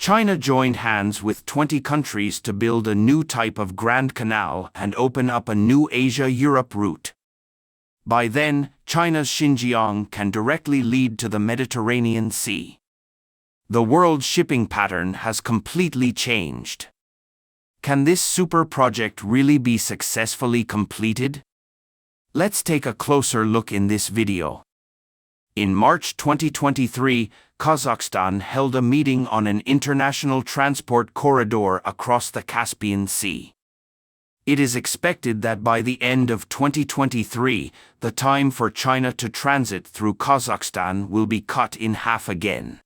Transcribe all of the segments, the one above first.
China joined hands with 20 countries to build a new type of Grand Canal and open up a new Asia-Europe route. By then, China's Xinjiang can directly lead to the Mediterranean Sea. The world shipping pattern has completely changed. Can this super project really be successfully completed? Let's take a closer look in this video. In March 2023, Kazakhstan held a meeting on an international transport corridor across the Caspian Sea. It is expected that by the end of 2023, the time for China to transit through Kazakhstan will be cut in half again.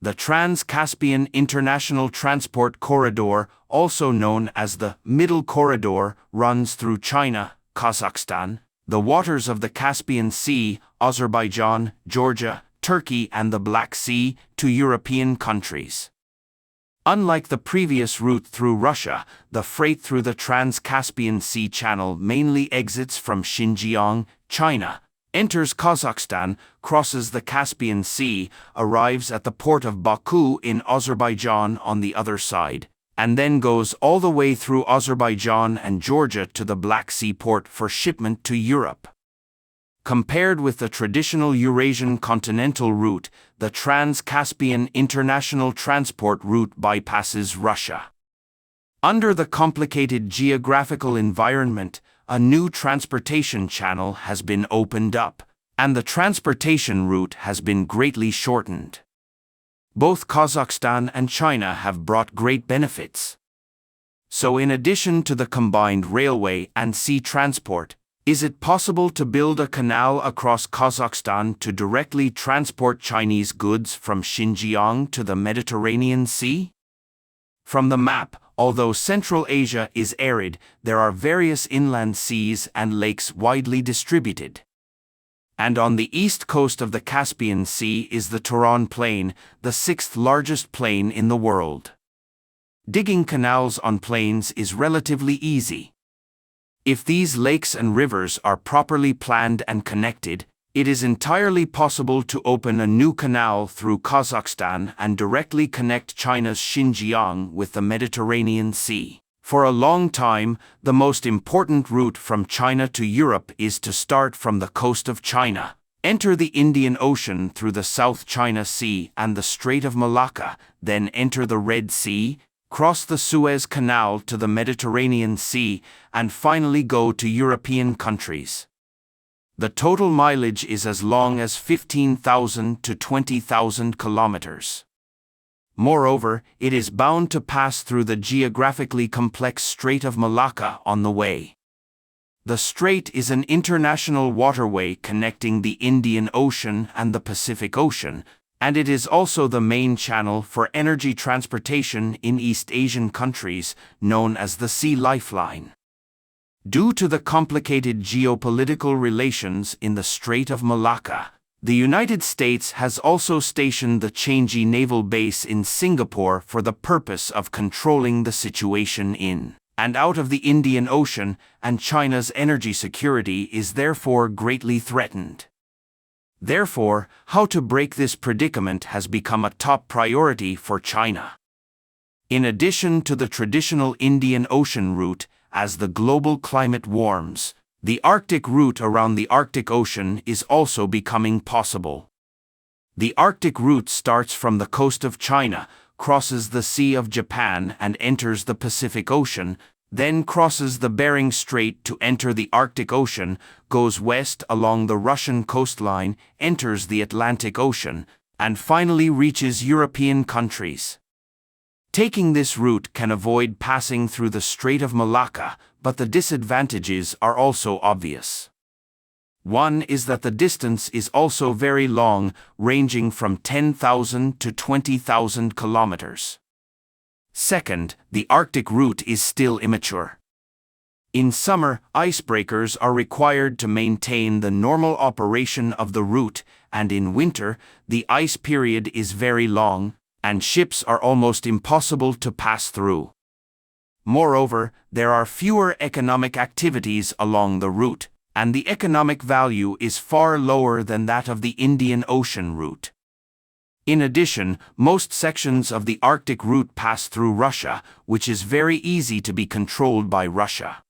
The Trans-Caspian International Transport Corridor, also known as the Middle Corridor, runs through China, Kazakhstan, the waters of the Caspian Sea, Azerbaijan, Georgia, Turkey and the Black Sea, to European countries. Unlike the previous route through Russia, the freight through the Trans-Caspian Sea channel mainly exits from Xinjiang, China, enters Kazakhstan, crosses the Caspian Sea, arrives at the port of Baku in Azerbaijan on the other side, and then goes all the way through Azerbaijan and Georgia to the Black Sea port for shipment to Europe. Compared with the traditional Eurasian continental route, the Trans-Caspian International Transport Route bypasses Russia. Under the complicated geographical environment, a new transportation channel has been opened up, and the transportation route has been greatly shortened. Both Kazakhstan and China have brought great benefits. So in addition to the combined railway and sea transport, is it possible to build a canal across Kazakhstan to directly transport Chinese goods from Xinjiang to the Mediterranean Sea? From the map, although Central Asia is arid, there are various inland seas and lakes widely distributed. And on the east coast of the Caspian Sea is the Turan Plain, the sixth largest plain in the world. Digging canals on plains is relatively easy. If these lakes and rivers are properly planned and connected, it is entirely possible to open a new canal through Kazakhstan and directly connect China's Xinjiang with the Mediterranean Sea. For a long time, the most important route from China to Europe is to start from the coast of China, enter the Indian Ocean through the South China Sea and the Strait of Malacca, then enter the Red Sea, cross the Suez Canal to the Mediterranean Sea, and finally go to European countries. The total mileage is as long as 15,000 to 20,000 kilometers. Moreover, it is bound to pass through the geographically complex Strait of Malacca on the way. The strait is an international waterway connecting the Indian Ocean and the Pacific Ocean, and it is also the main channel for energy transportation in East Asian countries, known as the Sea Lifeline. Due to the complicated geopolitical relations in the Strait of Malacca, the United States has also stationed the Changi Naval Base in Singapore for the purpose of controlling the situation in and out of the Indian Ocean, and China's energy security is therefore greatly threatened. Therefore, how to break this predicament has become a top priority for China. In addition to the traditional Indian Ocean route, as the global climate warms, the Arctic route around the Arctic Ocean is also becoming possible. The Arctic route starts from the coast of China, crosses the Sea of Japan and enters the Pacific Ocean, then crosses the Bering Strait to enter the Arctic Ocean, goes west along the Russian coastline, enters the Atlantic Ocean, and finally reaches European countries. Taking this route can avoid passing through the Strait of Malacca, but the disadvantages are also obvious. One is that the distance is also very long, ranging from 10,000 to 20,000 kilometers. Second, the Arctic route is still immature. In summer, icebreakers are required to maintain the normal operation of the route, and in winter, the ice period is very long, and ships are almost impossible to pass through. Moreover, there are fewer economic activities along the route, and the economic value is far lower than that of the Indian Ocean route. In addition, most sections of the Arctic route pass through Russia, which is very easy to be controlled by Russia.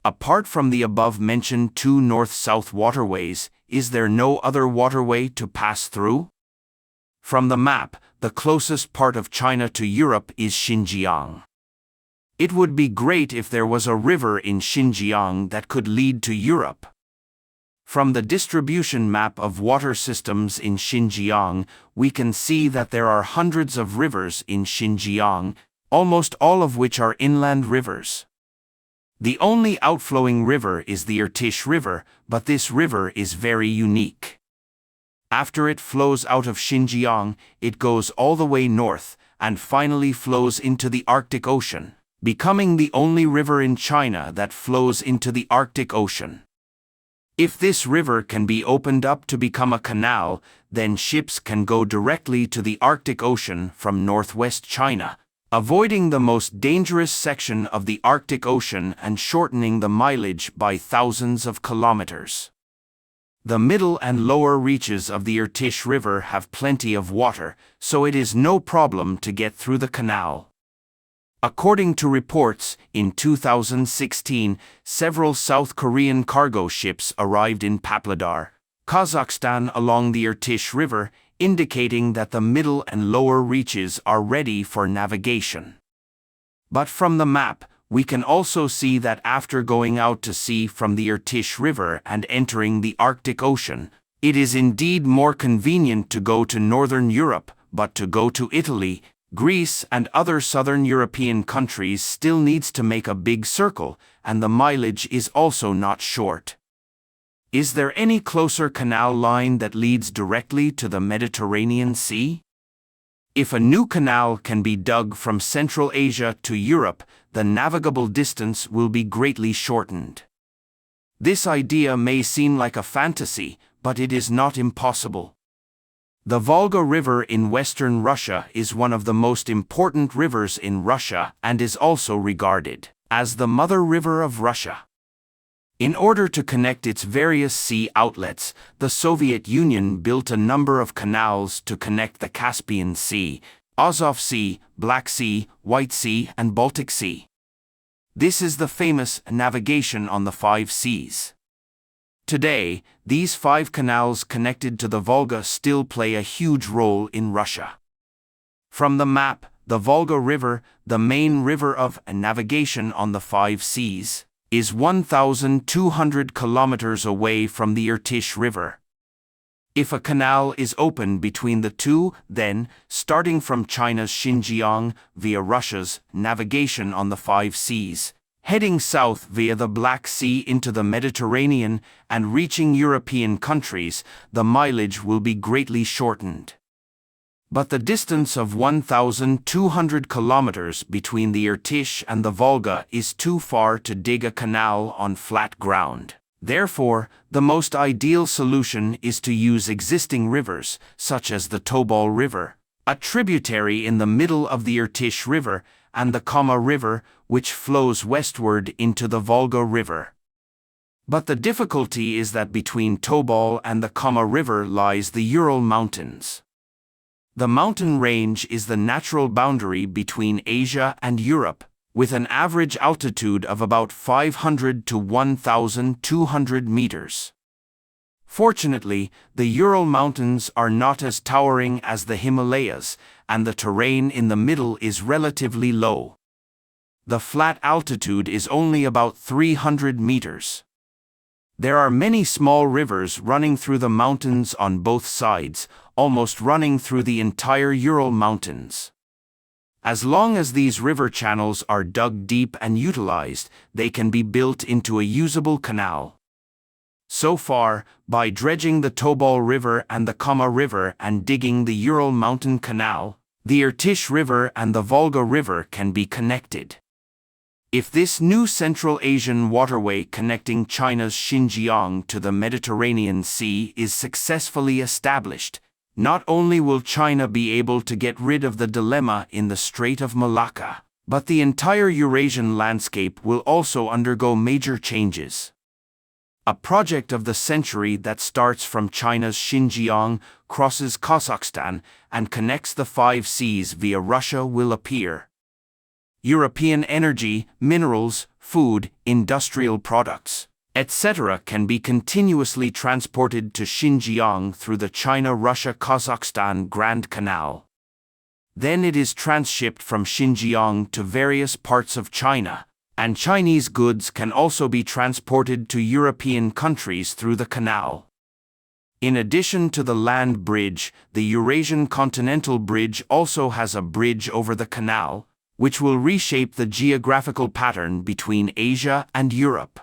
Apart from the above-mentioned two north-south waterways, is there no other waterway to pass through? From the map, the closest part of China to Europe is Xinjiang. It would be great if there was a river in Xinjiang that could lead to Europe. From the distribution map of water systems in Xinjiang, we can see that there are hundreds of rivers in Xinjiang, almost all of which are inland rivers. The only outflowing river is the Irtysh River, but this river is very unique. After it flows out of Xinjiang, it goes all the way north, and finally flows into the Arctic Ocean, becoming the only river in China that flows into the Arctic Ocean. If this river can be opened up to become a canal, then ships can go directly to the Arctic Ocean from northwest China, avoiding the most dangerous section of the Arctic Ocean and shortening the mileage by thousands of kilometers. The middle and lower reaches of the Irtysh River have plenty of water, so it is no problem to get through the canal. According to reports, in 2016, several South Korean cargo ships arrived in Pavlodar, Kazakhstan along the Irtysh River, indicating that the middle and lower reaches are ready for navigation. But from the map, we can also see that after going out to sea from the Irtysh River and entering the Arctic Ocean, it is indeed more convenient to go to Northern Europe, but to go to Italy, Greece and other southern European countries still needs to make a big circle, and the mileage is also not short. Is there any closer canal line that leads directly to the Mediterranean Sea? If a new canal can be dug from Central Asia to Europe, the navigable distance will be greatly shortened. This idea may seem like a fantasy, but it is not impossible. The Volga River in western Russia is one of the most important rivers in Russia and is also regarded as the mother river of Russia. In order to connect its various sea outlets, the Soviet Union built a number of canals to connect the Caspian Sea, Azov Sea, Black Sea, White Sea, and Baltic Sea. This is the famous navigation on the 5 seas. Today, these 5 canals connected to the Volga still play a huge role in Russia. From the map, the Volga River, the main river of navigation on the 5 seas, is 1,200 kilometers away from the Irtysh River. If a canal is opened between the two, then, starting from China's Xinjiang via Russia's navigation on the 5 seas, heading south via the Black Sea into the Mediterranean and reaching European countries, the mileage will be greatly shortened. But the distance of 1,200 kilometers between the Irtysh and the Volga is too far to dig a canal on flat ground. Therefore, the most ideal solution is to use existing rivers, such as the Tobol River, a tributary in the middle of the Irtysh River, and the Kama River, which flows westward into the Volga River. But the difficulty is that between Tobol and the Kama River lies the Ural Mountains. The mountain range is the natural boundary between Asia and Europe, with an average altitude of about 500 to 1,200 meters. Fortunately, the Ural Mountains are not as towering as the Himalayas, and the terrain in the middle is relatively low. The flat altitude is only about 300 meters. There are many small rivers running through the mountains on both sides, almost running through the entire Ural Mountains. As long as these river channels are dug deep and utilized, they can be built into a usable canal. So far, by dredging the Tobol River and the Kama River and digging the Ural Mountain Canal, the Irtysh River and the Volga River can be connected. If this new Central Asian waterway connecting China's Xinjiang to the Mediterranean Sea is successfully established, not only will China be able to get rid of the dilemma in the Strait of Malacca, but the entire Eurasian landscape will also undergo major changes. a project of the century that starts from China's Xinjiang, crosses Kazakhstan, and connects the 5 seas via Russia will appear. European energy, minerals, food, industrial products, etc. can be continuously transported to Xinjiang through the China-Russia-Kazakhstan Grand Canal. Then it is transshipped from Xinjiang to various parts of China, and Chinese goods can also be transported to European countries through the canal. In addition to the land bridge, the Eurasian Continental Bridge also has a bridge over the canal, which will reshape the geographical pattern between Asia and Europe.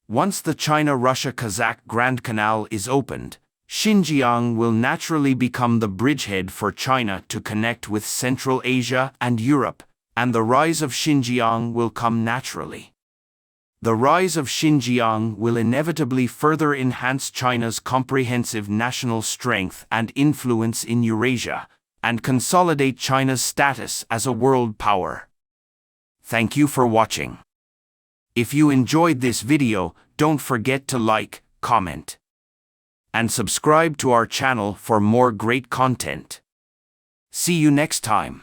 Once the China-Russia-Kazakh Grand Canal is opened, Xinjiang will naturally become the bridgehead for China to connect with Central Asia and Europe, and the rise of Xinjiang will come naturally. The rise of Xinjiang will inevitably further enhance China's comprehensive national strength and influence in Eurasia, and consolidate China's status as a world power. Thank you for watching. If you enjoyed this video, don't forget to like, comment, and subscribe to our channel for more great content. See you next time.